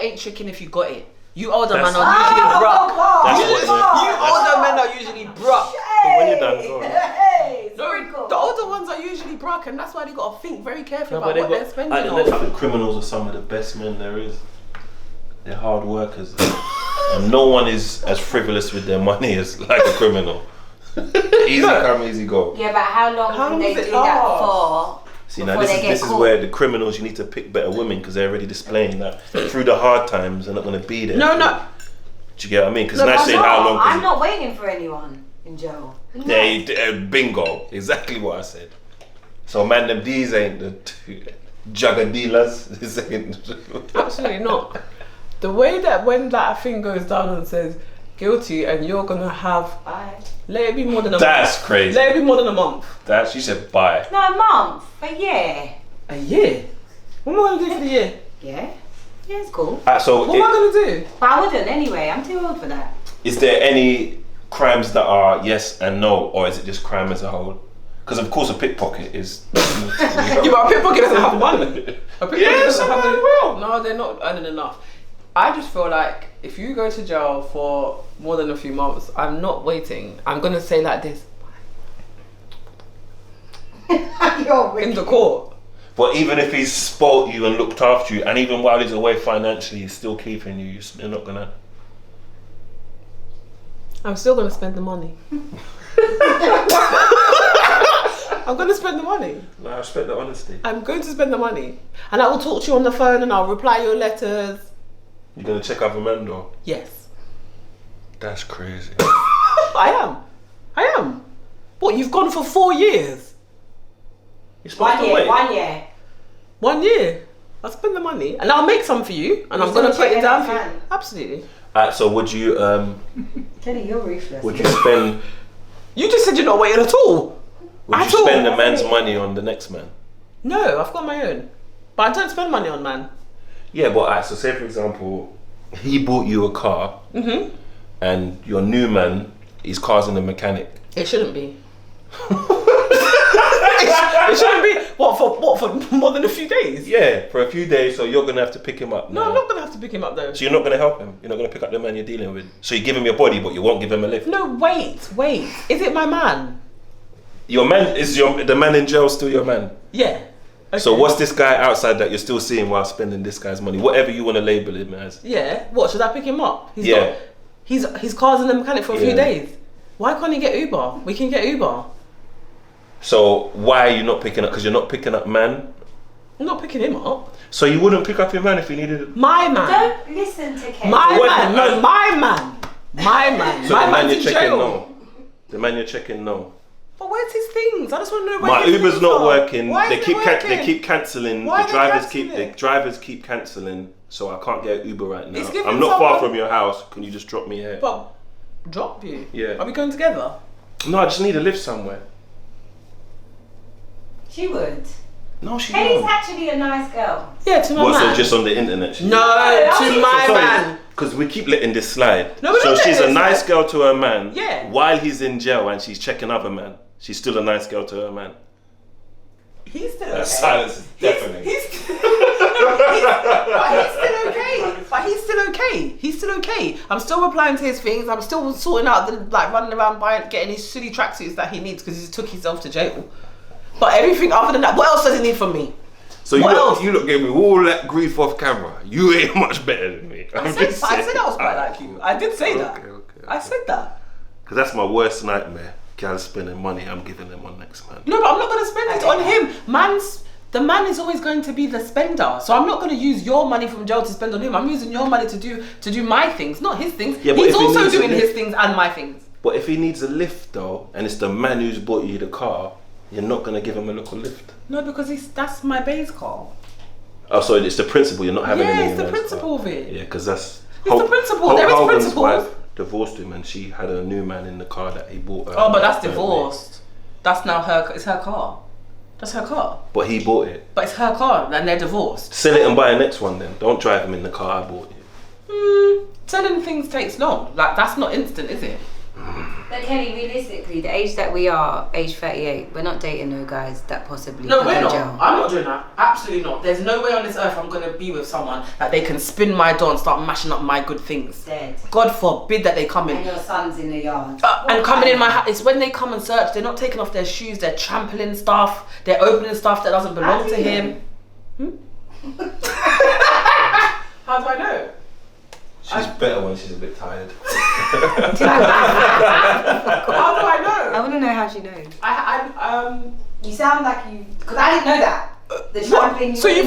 ain't tricking if you got it. You older men are usually broke. You older men are usually broke. When you're done, go on. No, the older ones are usually broke, and that's why they gotta think very carefully about what they're spending on. I think criminals are some of the best men there is. They're hard workers, and no one is as frivolous with their money as like a criminal. Easy come, easy go. Yeah, but how long can they do that for? See, now this is where the criminals, you need to pick better women because they're already displaying that through the hard times they're not going to be there. No. Do you get what I mean? Because now saying how long. I'm not waiting for anyone in jail. Bingo, exactly what I said. So man, them these ain't the jugger dealers. This ain't. Absolutely not. The way that when that thing goes down and says guilty, and you're gonna have let it be more than a month. That's crazy. Let it be more than a month. She said bye. No, a month, a year. A year? What am I gonna do for the year? Yeah, it's cool. So what am I gonna do? But I wouldn't anyway. I'm too old for that. Is there any crimes that are yes and no, or is it just crime as a whole? Because of course a pickpocket is. Yeah, but a pickpocket doesn't have money. A pickpocket doesn't have money. No, they're not earning enough. I just feel like if you go to jail for more than a few months, I'm not waiting. I'm gonna say like this. In the court. But even if he's spoilt you and looked after you, and even while he's away financially, he's still keeping you. You're not gonna. I'm still gonna spend the money. I'm gonna spend the money. No, I respect the honesty. I'm going to spend the money, and I will talk to you on the phone, and I'll reply your letters. You're gonna check out Amanda? Yes. That's crazy. I am. What? You've gone for 4 years. You're supposed to wait. 1 year. 1 year. I'll spend the money, and I'll make some for you, and I'm gonna put it down for you. Absolutely. So would you Kenny, you're ruthless. would you spend? You just said you're not waiting at all. Would you spend the man's money on the next man? No, I've got my own, but I don't spend money on man. Yeah, but so say for example, he bought you a car, and your new man, his car's in the mechanic. It shouldn't be. It shouldn't be. What for more than a few days? Yeah, for a few days. So you're gonna have to pick him up. No, I'm not gonna have to pick him up though. So you're not gonna help him. You're not gonna pick up the man you're dealing with. So you give him your body, but you won't give him a lift. No, wait. Is it my man? Your man is the man in jail still your man? Yeah. Okay. So what's this guy outside that you're still seeing while spending this guy's money? Whatever you want to label him as. Yeah. What, should I pick him up? Yeah. His car's in the mechanic for a few days. Why can't he get Uber? We can get Uber. So why are you not picking up? Because you're not picking up man? I'm not picking him up. So you wouldn't pick up your man if you needed it? My man. Don't listen to Ken. My man. No, my man. My man. So my the man man's you're in checking, jail. no. The man you're checking, no. But where's his things? I just want to know where My his Uber's things not are. working. Why They is keep it working? they keep cancelling. Why The are drivers they keep cancelling? the drivers keep cancelling. So I can't get Uber right now. It's giving I'm not far someone- from your house. Can you just drop me here? But drop you? Yeah. Are we going together? No, I just need a lift somewhere. She would. No, she Kenny's won't. actually a nice girl. Yeah, to my What, so man. just on the internet? No, to my man. Because we keep letting this slide. No, we so don't let she's a this nice slide. girl to her man. Yeah. While he's in jail and she's checking other man, she's still a nice girl to her man. He's still okay. That silence is deafening. But he's still okay. But he's still okay. He's still okay. I'm still replying to his things. I'm still sorting out the running around getting his silly tracksuits that he needs because he took himself to jail. But everything other than that, what else does he need from me? So you look gave me all that grief off camera. You ain't much better than me. I said I was quite like you. I did say that. Okay. I said that. Because that's my worst nightmare. Guys spending money, I'm giving them on next man. No, but I'm not going to spend it on him. The man is always going to be the spender. So I'm not going to use your money from jail to spend on him. I'm using your money to do my things, not his things. Yeah, but he's if he also needs a doing lift- his things and my things. But if he needs a lift though, and it's the man who's bought you the car, you're not going to give him a little lift. No, because that's my base car. Oh, so it's the principle, you're not having him in Yeah, your it's the man's principle car. of it. Yeah, because that's... It's the principle. There is Hogan's principles. wife divorced him and she had a new man in the car that he bought her. Oh, but that's divorced. That's now it's her car. That's her car. But he bought it. But it's her car and they're divorced. Sell it and buy a next one then. Don't drive him in the car I bought you. Selling things takes long. Like, that's not instant, is it? But Kelly, realistically, the age that we are, age 38, we're not dating no guys that possibly No, could we're go not. jail. I'm not doing that. Absolutely not. There's no way on this earth I'm going to be with someone that they can spin my door and start mashing up my good things. Dead. God forbid that they come in. And your son's in the yard. And coming in my house, it's when they come and search, they're not taking off their shoes, they're trampling stuff, they're opening stuff that doesn't belong to him. How do I know? She's better when she's a bit tired. How do I know? I want to know how she knows. I You sound like you, because I didn't know that. The trampling. So you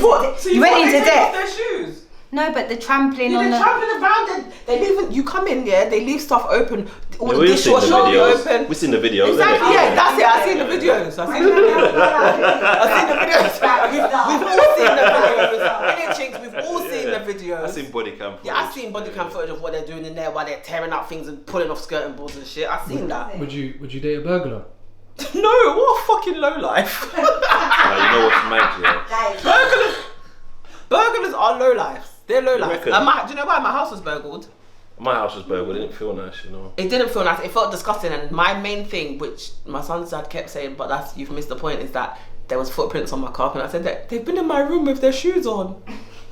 went into they take debt. off their shoes? No, but the trampling Yeah, on they're the. trampling around. They leave. You come in, yeah. They leave stuff open. All the We've seen the dishwasher videos. open. We've seen the videos. Exactly. innit? Yeah, that's it. I've seen the videos. I've seen the videos. We've all seen the videos. Any chinks, we've all seen the videos. I've seen body cam footage. Yeah, I've seen body cam footage of what they're doing in there while they're tearing out things and pulling off skirting boards and shit. I've seen that. Would you date a burglar? No, what a fucking low life. You know what's mad, yeah? Burglars are low lives. They're low lives. reckon? Do you know why my house was burgled? My house was burgled. It didn't feel nice, you know. It didn't feel nice. It felt disgusting. And my main thing, which my son's dad kept saying, but that's you've missed the point, is that there was footprints on my carpet. And I said that they've been in my room with their shoes on.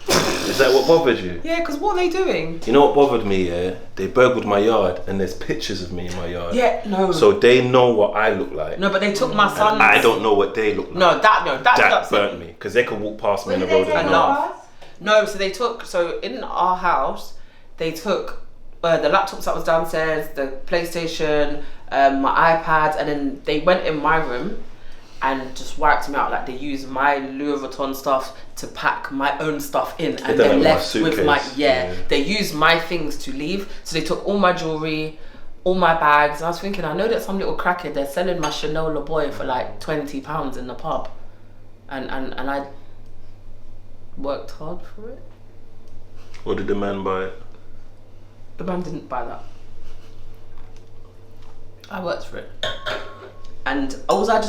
Is that what bothered you? Yeah, because what are they doing? You know what bothered me, yeah? They burgled my yard and there's pictures of me in my yard. Yeah, no. So they know what I look like. No, but they took my son's. I don't know what they look like. That That burnt me. Because they could walk past me on the road and laugh. No, so they took, so in our house, they took the laptops that was downstairs, the PlayStation, my iPad, and then they went in my room and just wiped me out. Like they used my Louis Vuitton stuff to pack my own stuff in, and done they it with left my with my suitcase. They used my things to leave. So they took all my jewelry, all my bags. And I was thinking, I know that some little crackhead, they're selling my Chanel Le Boy for like £20 in the pub, and I worked hard for it. Or did the man buy it? The man didn't buy that. I worked for it. And all I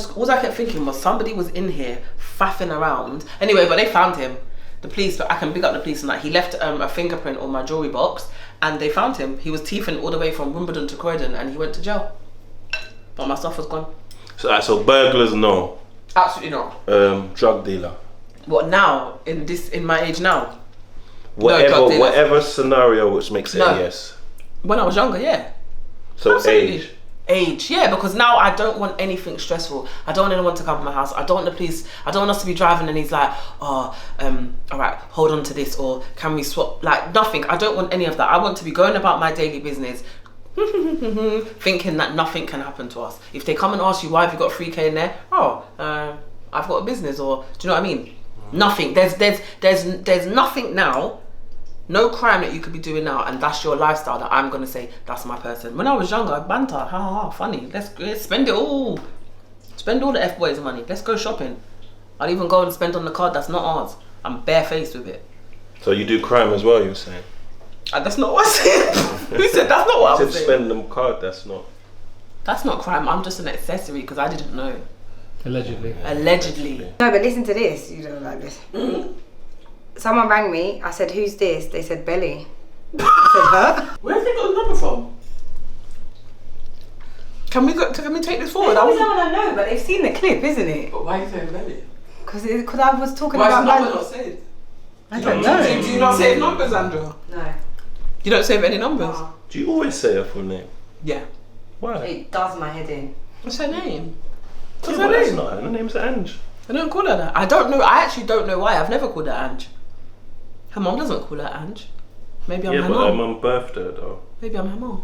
kept thinking was somebody was in here faffing around. Anyway, but they found him. The police, I can big up the police on that. He left a fingerprint on my jewelry box and they found him. He was thieving all the way from Wimbledon to Croydon and he went to jail. But my stuff was gone. So burglars, no. Absolutely not. Drug dealer. What now? In my age now? Whatever scenario which makes it No. a yes. When I was younger, yeah. So Absolutely. age. Yeah, because now I don't want anything stressful. I don't want anyone to come to my house. I don't want the police. I don't want us to be driving and he's like, all right, hold on to this, or can we swap? Like nothing. I don't want any of that. I want to be going about my daily business, thinking that nothing can happen to us. If they come and ask you why have you got 3K in there? I've got a business, or do you know what I mean? Nothing. There's nothing now. No crime that you could be doing now, and that's your lifestyle that I'm gonna say that's my person. When I was younger, banter, funny. Let's spend it all. Spend all the F-boys' money. Let's go shopping. I'll even go and spend on the card that's not ours. I'm barefaced with it. So you do crime as well, you're saying? That's not what I said. Who said that's not what I said was saying? spend them card, that's not. That's not crime. I'm just an accessory because I didn't know. Allegedly. Allegedly. No, but listen to this. You don't like this. Someone rang me. I said, "Who's this?" They said, "Belly." I said, "Huh?" Where have they got the number from? Can we take this forward? They always want to know, but they've seen the clip, isn't it? But why are you saying Belly? Because I was talking Why is about. the number not saved? I don't know. Do you not save numbers, Andrew? No. You don't save any numbers? Do you always say her full name? Yeah. Why? It does my head in. What's her name? Yeah, What's but her that's name? not her. Her name's Ange. I don't call her that. I don't know. I actually don't know why. I've never called her Ange. Her mom doesn't call her Ange. Maybe I'm Yeah, her but her mom. mum birthed her though. Maybe I'm her mom.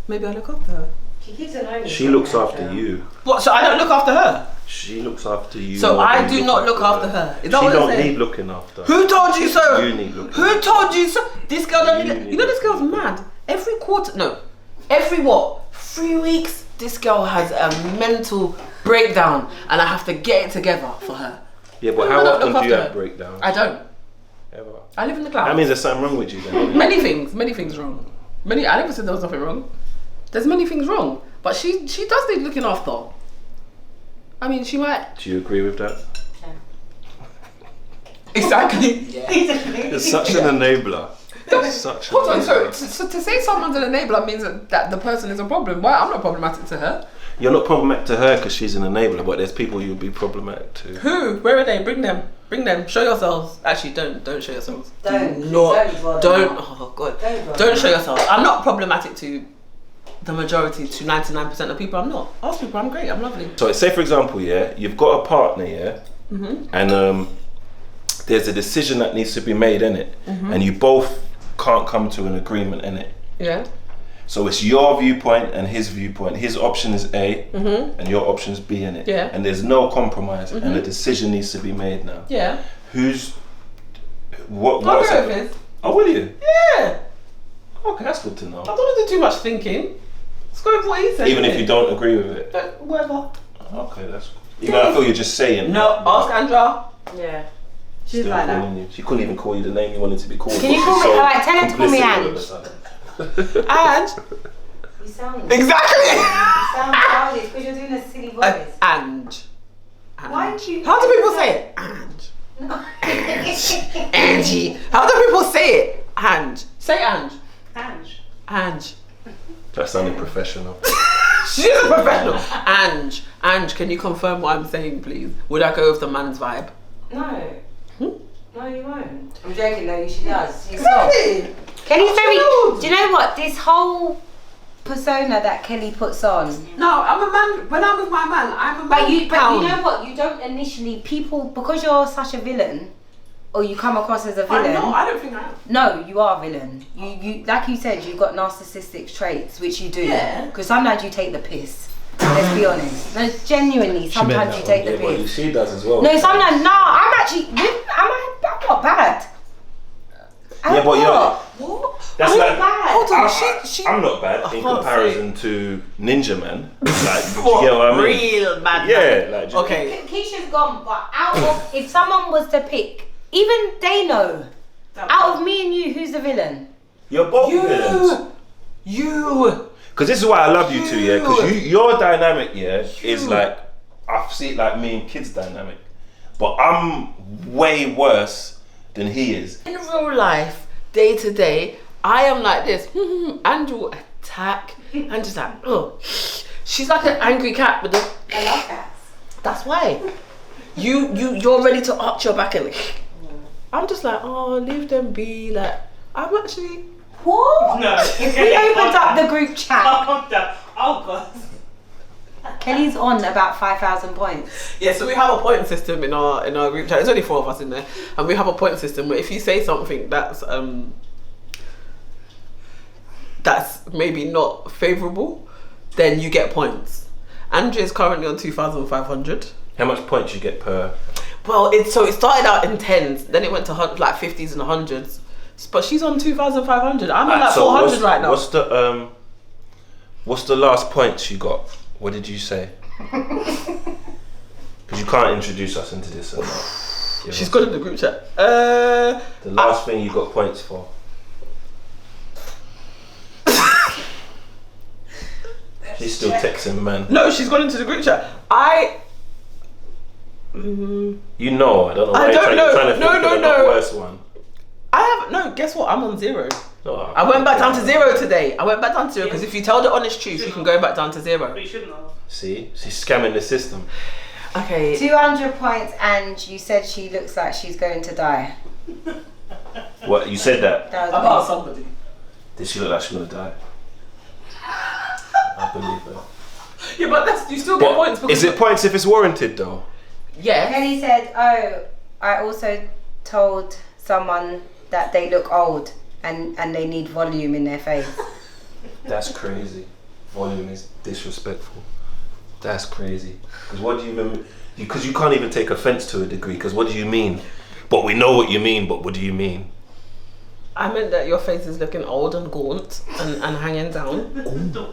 Maybe I look after her. She keeps an eye. She looks after you. What? So I don't look after her? She looks after you. So more I than do you not look after her. Is that She what you're don't saying? need looking after. Who told you so? You need looking Who told you so? This girl don't You need. need You know this girl's looking. mad. Every what? 3 weeks. This girl has a mental breakdown, and I have to get it together for her. Yeah, but No, how I don't often look do you after have her. breakdowns? I don't. Ever. I live in the clouds. That means there's something wrong with you then. Many things wrong. I never said there was nothing wrong. There's many things wrong, but she does need looking after. I mean, she might. Do you agree with that? Exactly. Yeah. It's such an enabler. Such Hold on, a so to say someone's an enabler means that the person is a problem. Why? I'm not problematic to her. You're not problematic to her because she's an enabler, but there's people you'll be problematic to. Who? Where are they? Bring them. Bring them. Show yourselves. Actually, don't show yourselves. Don't Don't. bother. Oh God. Don't Don't show yourselves. I'm not problematic to the majority, to 99% of people. I'm not. Ask people. I'm great. I'm lovely. So say for example, yeah, you've got a partner, yeah, and there's a decision that needs to be made in it, and you both can't come to an agreement in it. Yeah. So it's your viewpoint and his viewpoint. His option is A, and your option is B in it. Yeah. And there's no compromise, and a decision needs to be made now. Yeah. What? I'll What's go it? with his. Oh, will you? Yeah. Okay, that's good to know. I don't want to do too much thinking. Let's go with what he said. Even if you don't agree with it. Whatever. Okay, that's good. Even though I feel you're just saying. No, ask Andra. Yeah. She's Still like calling that. you. She couldn't even call you the name you wanted to be called. Can you but call she's me? so Alright, tell her to call me complicit all of Ange. a sudden. And You sound exactly. childish because you're doing a silly voice. And. Why did you? How do people say it? And. No. Angie. How do people say it? And. Say and. Ange. And. That sounded professional. She's a professional. And can you confirm what I'm saying, please? Would I go with the man's vibe? No. No, you won't. I'm joking. No, she does. She's Really? Kelly's very. Absolutely. Do you know what? This whole persona that Kelly puts on. No, I'm a man. When I'm with my man, I'm a man. But you know what? You don't initially people because you're such a villain, or you come across as a villain. I'm not. I don't think I am. No, you are a villain. You like you said, you've got narcissistic traits, which you do. Yeah. Because sometimes you take the piss. Let's be honest. No, genuinely, sometimes you take the Yeah, but piss. she does as well. No, sometimes no. I'm actually. I'm not bad. Yeah, but you're. What? That's I'm like. bad. Hold on. I'm not bad in Oh, comparison to Ninja Man. Like, do you get what I mean? Real bad. Yeah, like. Just, Okay. Keisha's gone, but out of if someone was to pick, even they know. Out of me and you, who's the villain? You're both villains. You. Because this is why I love you two, yeah. Because your dynamic, yeah, is like I see it like me and kids' dynamic, but I'm way worse than he is. In real life, day to day, I am like this. Andrew attack. And just like, oh, she's like an angry cat with the. I love cats. That's why. You're ready to arch your back and. I'm just like, oh, leave them be. Like, I'm actually. What? No. We opened up the group chat. Oh god. Kelly's on about 5,000 points. Yeah, so we have a point system in our group chat. There's only 4 of us in there, and we have a point system where if you say something that's maybe not favourable, then you get points. Andrea is currently on 2,500. How much points you get per? Well, it started out in 10s, then it went to like 50s and 100s. But she's on 2,500. I'm on like 400 right now. What's the last points you got? What did you say? Because you can't introduce us into this. She's got in the group chat. The last thing you got points for. She's still texting, man. No, she's gone into the group chat. You know, I don't know. I Why don't you're know. trying to think of the worst one. Guess what? I'm on 0. No, I went back down to 0 today. I went back down to 0 because if you tell the honest truth, you can go back down to 0. But you shouldn't have. See, she's scamming the system. Okay. 200 points, and you said she looks like she's going to die. What, you said that? That was About me. somebody. Did she look like she's gonna die? I believe her. Yeah, but you still get points. Is it points if it's warranted though? Yeah. Kelly said, oh, I also told someone that they look old and they need volume in their face. That's crazy. Volume is disrespectful. That's crazy. Because what do you even? Because you can't even take offense to a degree. Because what do you mean? But we know what you mean. But what do you mean? I meant that your face is looking old and gaunt and hanging down,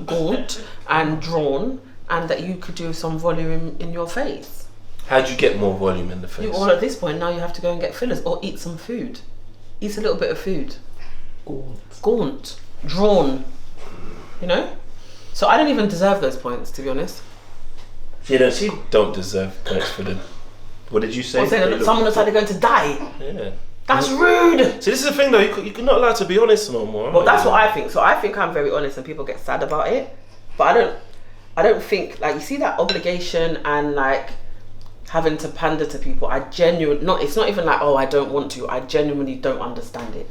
gaunt and drawn, and that you could do some volume in your face. How'd you get more volume in the face? Well, at this point now you have to go and get fillers or eat some food. Eat a little bit of food. Gaunt, drawn. You know. So I don't even deserve those points, to be honest. She don't deserve points for them. What did you say? Or saying that someone looks like they're going to die. Yeah. That's rude. See, this is the thing though. You're not allowed to be honest no more. Well, that's what I think. So I think I'm very honest, and people get sad about it. But I don't think like you see that obligation and like having to pander to people. It's not even like I don't want to. I genuinely don't understand it.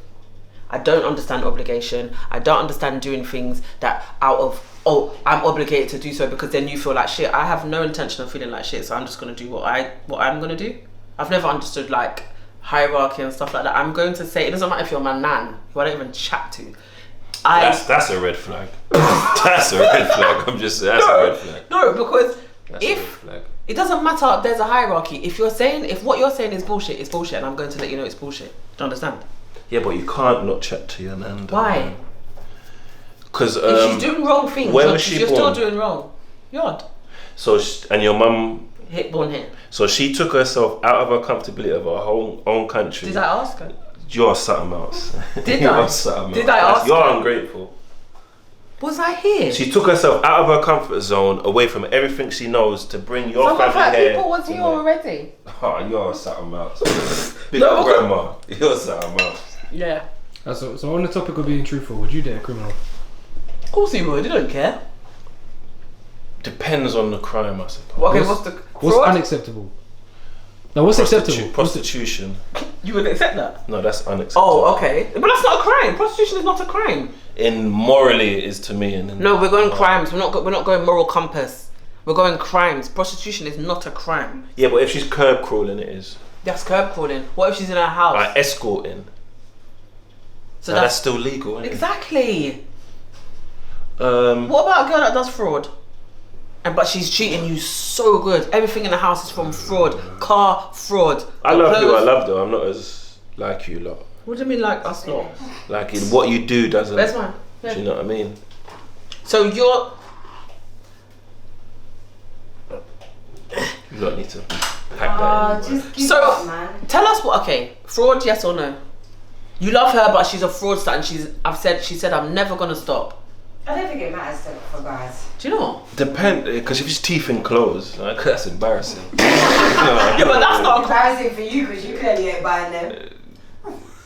I don't understand obligation. I don't understand doing things that out of I'm obligated to do so because then you feel like shit. I have no intention of feeling like shit, so I'm just gonna do what I'm gonna do. I've never understood like hierarchy and stuff like that. I'm going to say it doesn't matter if you're my nan, who I don't even chat to. That's a red flag. That's a red flag. I'm just saying, that's a red flag. No, because That's a red flag. it doesn't matter, there's a hierarchy. If what you're saying is bullshit, it's bullshit, and I'm going to let you know it's bullshit. Do you understand? Yeah, but you can't not chat to your nan. Why? Because if she's doing wrong things, where was she you're born? still doing wrong. You're odd. So and your mum. Born here. So she took herself out of her comfortability of her own country. Did I ask her? You're something else. Did I? Did I ask You're her? ungrateful. Was I here? She took herself out of her comfort zone, away from everything she knows, to bring your Some of family her here. people was here already. Oh, you're something else. Big No, up because- grandma. You're something else. Yeah. So on the topic of being truthful, would you date a criminal? Of course he would. He don't care. Depends on the crime, I suppose. Well, okay, What's what's unacceptable? No, what's acceptable? Prostitution. You would accept that? No, that's unacceptable. Oh, okay. But that's not a crime. Prostitution is not a crime. In morally, it is to me. And No, we're going crimes. We're not going moral compass. We're going crimes. Prostitution is not a crime. Yeah, but if she's curb crawling, it is. That's curb crawling. What if she's in her house? Like escorting. So Now, that's still legal, isn't exactly. it? What about a girl that does fraud? But she's cheating you so good. Everything in the house is from fraud. Car fraud. I love you. I Clothes- love though. I'm not as like you lot. What do you mean like us lot? Like in what you do doesn't. Where's mine? Do you know what I mean? So you're. You lot need to pack that in. Just give So up, man. tell us what. Okay, fraud, yes or no? You love her, but she's a fraudster, and she said I'm never gonna stop. I don't think it matters for guys. Do you know? Depend, because if it's teeth and clothes, like, that's embarrassing. Yeah, but that's not a crime. Embarrassing for you because you clearly ain't buying them.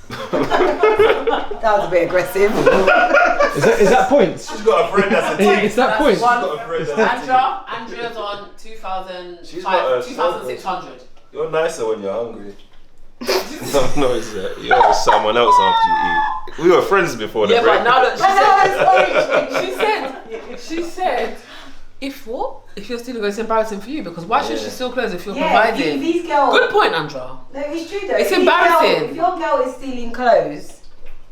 That was a bit aggressive. Is that points? She's got a friend that's a It's that point. She's got a friend that's a Andrea's on 2,000. She's got a 2,600. You're nicer when you're hungry. No, it's that. You're someone else after you eat. We were friends before the Yeah, break. but now that she said, if what? If you're stealing, it's embarrassing for you because why should she steal clothes if you're providing? These girls. Good point, Andra. No, it's true though. It's If embarrassing. If your girl is stealing clothes,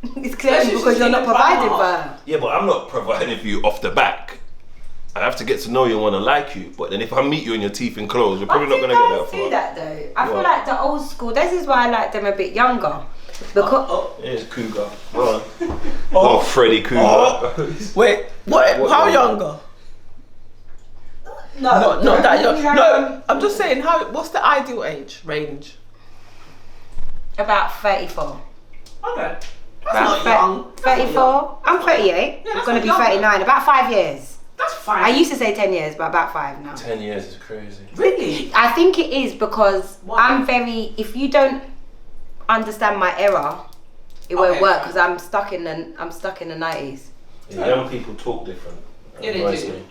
it's clearly she's because you're not stealing providing from for her. her. Yeah, but I'm not providing for you off the back. I have to get to know you and want to like you. But then if I meet you in your teeth and clothes, we're probably not going to get that guys do far. that though. I feel What? like the old school. This is why I like them a bit younger. Because Here's Cougar. Go on. Oh, Freddy Cougar. Wait, what? How younger? no, Not that young. young. No, I'm just saying. What's the ideal age range? About 34. Okay. About 34. I'm 38. Yeah, I'm that's gonna be not young. 39. About 5 years. That's fine. I used to say 10 years, but about 5 now. 10 years is crazy. really? I think it is because Why? if you don't understand my era, it won't Okay, work fine. because I'm stuck in the 90s. Yeah, young people talk different. Yeah, they Annoys do. me.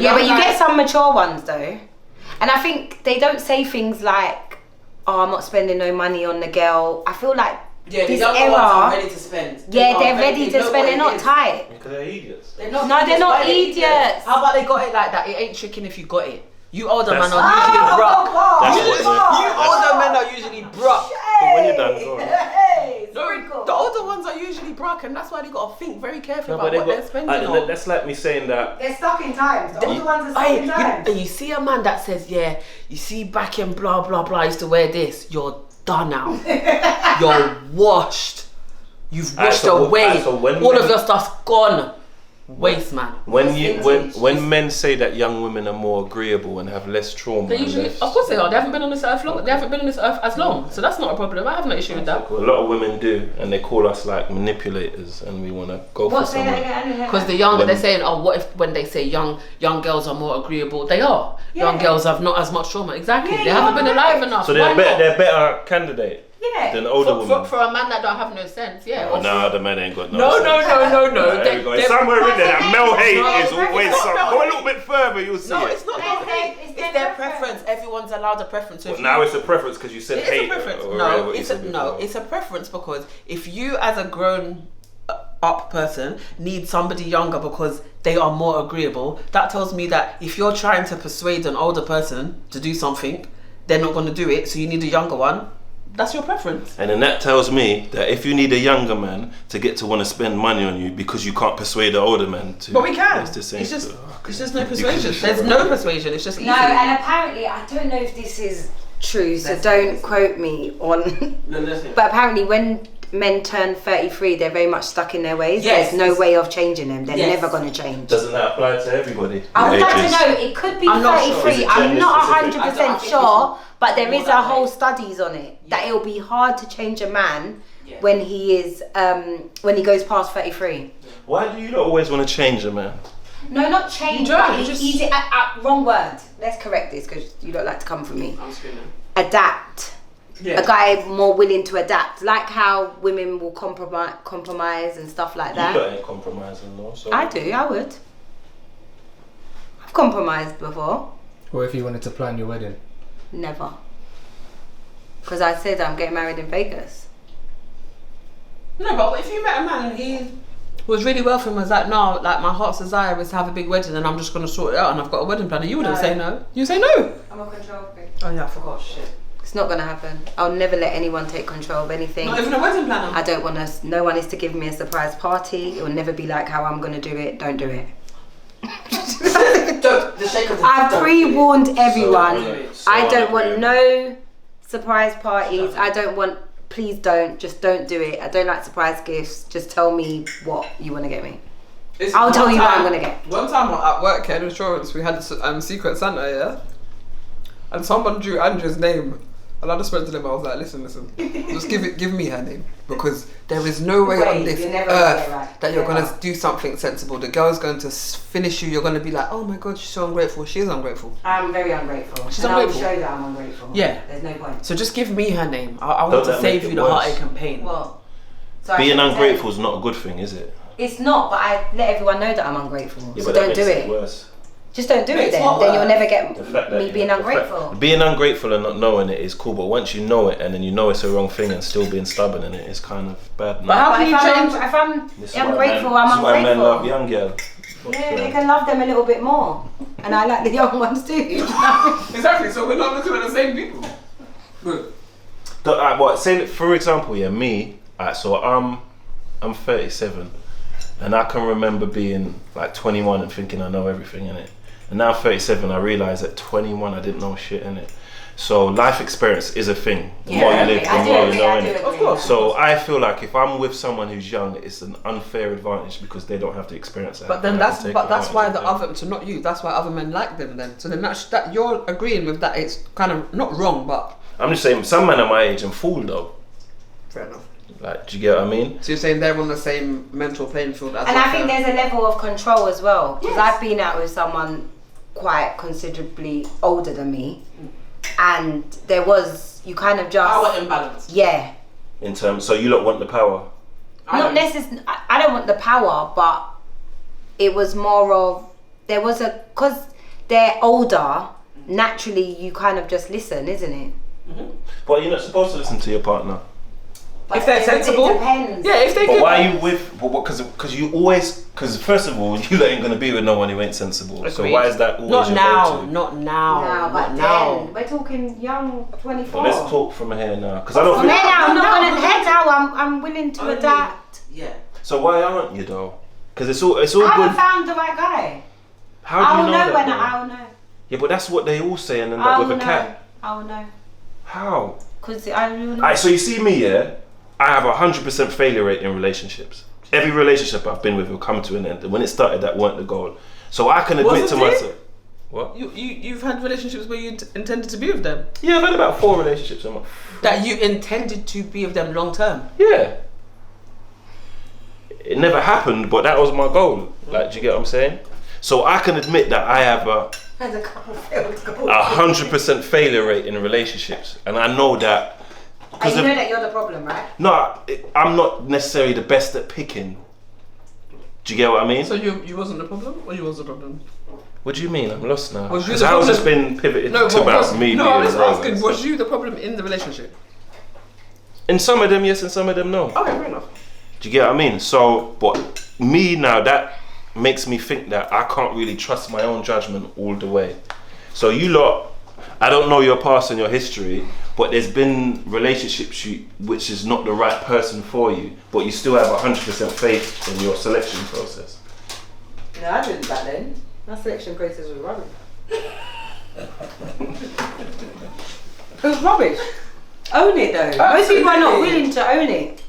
Yeah, but you get some mature ones though. And I think they don't say things like, oh, I'm not spending no money on the girl. I feel like Yeah, the this younger era, ones are ready to spend. yeah, they're ready to know spend. what They're it not is. tight. Because they're idiots. They're not No, they're not they're idiots. How about they got it like that? It ain't tricking if you got it. You older That's- men are usually broke. That's You what older men are usually broke. When you're done, go on. Hey, No, the older ones are usually broke, and that's why they gotta think very carefully No, but about they what they're spending on. that's like me saying that. They're stuck in times. The older ones are stuck Hey, in times. and you see a man that says, yeah, you see back in blah blah blah, I used to wear this. You're done now. You're washed. You've washed away. so when All men- of your stuff's gone. Waste, man. When men say that young women are more agreeable and have less trauma, They and usually, less- of course they are. They haven't been on this earth long. They haven't been on this earth as long, so that's not a problem. I have no issue with that. a lot of women do, and they call us like manipulators, and we want to go What, for say that someone. again? Because the younger, When- they're saying, oh, what if when they say young girls are more agreeable? They are. Young Yeah. girls have not as much trauma. Exactly. Yeah, they haven't you're been right. alive enough. So Why they're not? better candidate. Yeah. than older women. For a man that don't have no sense, yeah. Oh, nah, the man ain't got no No. There we go. It's somewhere in there that male hate is always it's not some. male Go a hate. little bit further, you'll see No, it. it's not It's their hate. their- It's their preference. Everyone's allowed a preference. So But if now you- it's a preference because you said It's hate. a preference. or No, whatever you it's said a before. it's a preference because if you as a grown up person need somebody younger because they are more agreeable, that tells me that if you're trying to persuade an older person to do something, they're not going to do it. So you need a younger one. That's your preference. And then that tells me that if you need a younger man to get to want to spend money on you because you can't persuade the older man to. But we can. It's the same. It's just no You can persuasion. just There's shove no it. persuasion. It's just easy. No, and apparently, I don't know if this is true, so Let's don't see. quote me on. But apparently, when men turn 33, they're very much stuck in their ways. Yes. There's no way of changing them. They're Yes. never going to change. Doesn't that apply to everybody? I would like to Ages? know. It could be I'm not sure. 33. Is it I'm gender not specific? 100% I think sure, but there more is that a whole way. studies on it that Yeah. it'll be hard to change a man Yeah. when he is when he goes past 33. Why do you not always want to change a man? No, not change. You don't, but you just- easy. Wrong word. Let's correct this because you don't like to come for me. I'm screaming. Adapt. Yeah. A guy more willing to adapt, like how women will compromise and stuff like You that. lot ain't compromising, no. So I do. I would. I've compromised before. Or if you wanted to plan your wedding. Never. Because I said I'm getting married in Vegas. No, but if you met a man and he was really wealthy and was like, no, like my heart's desire is to have a big wedding and I'm just going to sort it out and I've got a wedding planner, you wouldn't No. say no. You say no. I'm a control freak. Oh yeah, I forgot. Shit. It's not gonna happen. I'll never let anyone take control of anything. Not even a wedding planner. I don't want us. No one is to give me a surprise party. It will never be like how I'm gonna do it. Don't do it. Don't. The shake of the I've pre-warned everyone. So I don't want unagreeable. no surprise parties. I don't want. Please don't. Just don't do it. I don't like surprise gifts. Just tell me what you want to get me. Listen, I'll tell one you what I'm time- gonna get. One time at work at insurance, we had Secret Santa, yeah, and someone drew Andrew's name, and I just went to them. I was like, listen, just give me her name because there is no way Wait, on this you're never gonna earth get it right. that you're Never. gonna do something sensible. The girl's going to finish you. You're gonna be like, oh my god, she's so ungrateful. She is ungrateful. I'm very ungrateful. She's and ungrateful. I will show that I'm ungrateful. Yeah. There's no point. So just give me her name. I want Don't to that save make it you the worse? heartache and pain. Well, so I Being shouldn't ungrateful say- is not a good thing, is it? It's not, but I let everyone know that I'm ungrateful. Yeah, so but that don't makes do it. Worse. Just don't do it Makes then. what Then you'll worse? never get The fact that me being ungrateful. Being ungrateful and not knowing it is cool, but once you know it and then you know it's the wrong thing and still being stubborn in it is kind of bad. But how But can if you I'm, change? if I'm This is why ungrateful, men- I'm this is why men love ungrateful. young girl. Yeah, they can love them a little bit more. And I like the young ones too. Exactly. So we're not looking at the same people. Good. What? Say for example, yeah, me. So I'm 37, and I can remember being like 21 and thinking I know everything in it. And now 37, I realise at 21 I didn't know shit in it. So life experience is a thing. The more you live, the more you know in it. Of course. So I feel like if I'm with someone who's young, it's an unfair advantage because they don't have the experience. But then that's why the other, so not you, that's why other men like them then. So then that you're agreeing with that. It's kind of not wrong, but I'm just saying, some men are my age and fooled though. fair enough. Like, do you get what I mean? So you're saying they're on the same mental playing field as And I think there's a level of control as well. Because Yes. I've been out with someone quite considerably older than me. And there was, you kind of just... power imbalance. Yeah. In terms, so you lot want the power. Not necessarily, I don't want the power, but it was more of, there was a, because they're older, naturally you kind of just listen, isn't it? But you're not supposed to listen to your partner. But If they're sensible, It depends. yeah. If they But can, why are you with? Because you always. Because first of all, you ain't gonna be with no one who ain't sensible. So Agreed. why is that always not your now, go-to? not now, Now, but not now. then, we're talking young 24. But let's talk from here now. Because I don't From think. here now, I'm No, not no, gonna no. head now. I'm willing to Only- adapt. Yeah. So why aren't you though? Because it's all I haven't good. found the right guy. How do I you will know know that? when though? I will know. Yeah, but that's what they all say, and then I that will with a know. cat. I will know. How? Because I will know. Alright, so you see me, yeah. I have 100% failure rate in relationships. Every relationship I've been with will come to an end. And when it started, that weren't the goal. So I can admit to Wasn't it? myself. What? You've had relationships where you intended to be with them. Yeah, I've had about 4 relationships. That you intended to be with them long term. Yeah. It never happened, but that was my goal. Like, do you get what I'm saying? So I can admit that I have a There's a couple failed couples. 100% failure rate in relationships, and I know that And you know that you're the problem, right? No, I'm not necessarily the best at picking. Do you get what I mean? So you wasn't the problem, or you was the problem? What do you mean? I'm lost now. Was you Because the how has this problem? been pivoted No, to about me no, being I'm just wrong? asking. Was you the problem in the relationship? In some of them, yes, in some of them, no. Okay, fair enough. Do you get what I mean? So, but me now, that makes me think that I can't really trust my own judgment all the way. So you lot, I don't know your past and your history, but there's been relationships which is not the right person for you, but you still have 100% faith in your selection process. No, I didn't back then. My selection process was rubbish. It was rubbish. Own it though. Most people are not willing to own it.